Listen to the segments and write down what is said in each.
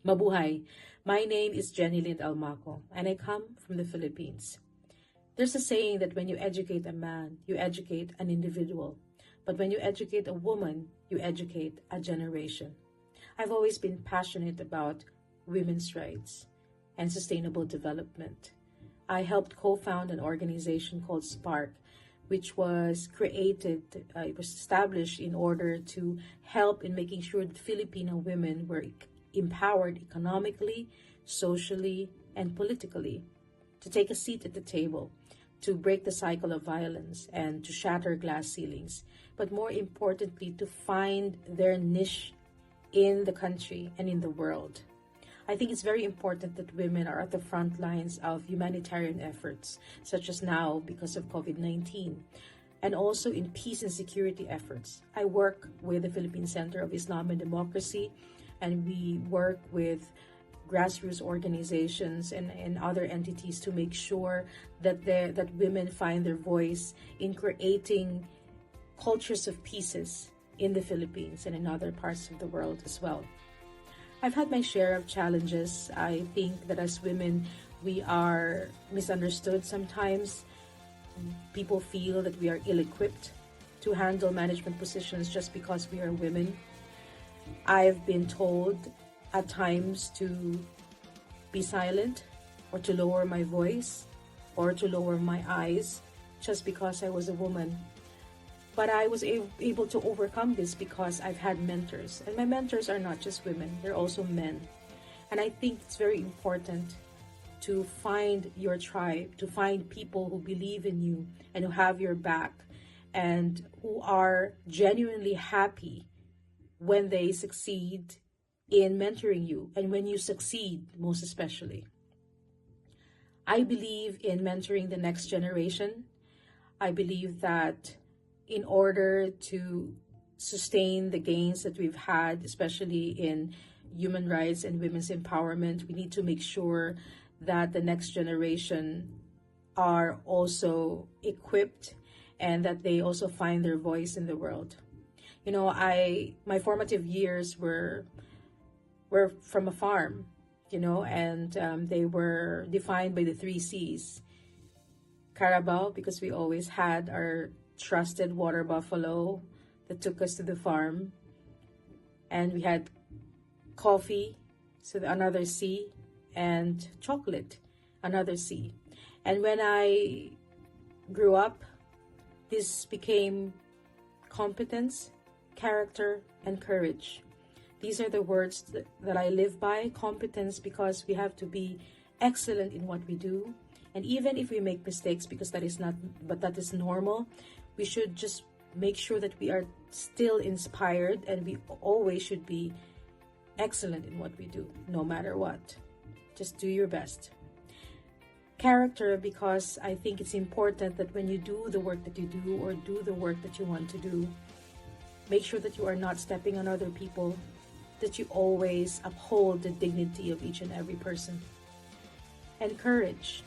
Mabuhay. My name is Jenny Lind Elmaco, and I come from the Philippines. There's a saying that when you educate a man, you educate an individual. But when you educate a woman, you educate a generation. I've always been passionate about women's rights and sustainable development. I helped co-found an organization called Spark, which was created, it was established in order to help in making sure that Filipino women were empowered economically, socially, and politically, to take a seat at the table, to break the cycle of violence, and to shatter glass ceilings, but more importantly, to find their niche in the country and in the world. I think it's very important that women are at the front lines of humanitarian efforts, such as now because of COVID-19, and also in peace and security efforts. I work with the Philippine Center of Islam and Democracy, and we work with grassroots organizations and other entities to make sure that women find their voice in creating cultures of pieces in the Philippines and in other parts of the world as well. I've had my share of challenges. I think that as women, we are misunderstood sometimes. People feel that we are ill-equipped to handle management positions just because we are women. I've been told at times to be silent, or to lower my voice, or to lower my eyes just because I was a woman. But I was able to overcome this because I've had mentors. And my mentors are not just women, they're also men. And I think it's very important to find your tribe, to find people who believe in you and who have your back and who are genuinely happy when they succeed in mentoring you, and when you succeed, most especially. I believe in mentoring the next generation. I believe that in order to sustain the gains that we've had, especially in human rights and women's empowerment, we need to make sure that the next generation are also equipped and that they also find their voice in the world. You know, my formative years were from a farm, and they were defined by the 3 C's. Carabao, because we always had our trusted water buffalo that took us to the farm. And we had coffee, so another C, and chocolate, another C. And when I grew up, this became competence, character, and courage. These are the words that I live by. Competence, because we have to be excellent in what we do. And even if we make mistakes, because that is normal, we should just make sure that we are still inspired, and we always should be excellent in what we do, no matter what. Just do your best. Character, because I think it's important that when you do the work that you do, or do the work that you want to do, make sure that you are not stepping on other people, that you always uphold the dignity of each and every person. And courage,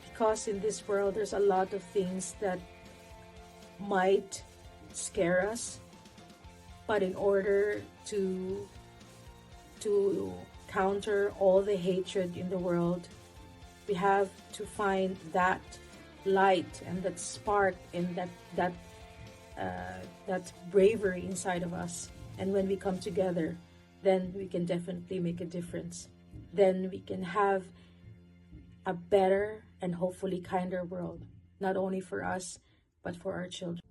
because in this world there's a lot of things that might scare us, but in order to counter all the hatred in the world, we have to find that light and that spark and that bravery inside of us. And when we come together, then we can definitely make a difference. Then we can have a better and hopefully kinder world, not only for us, but for our children.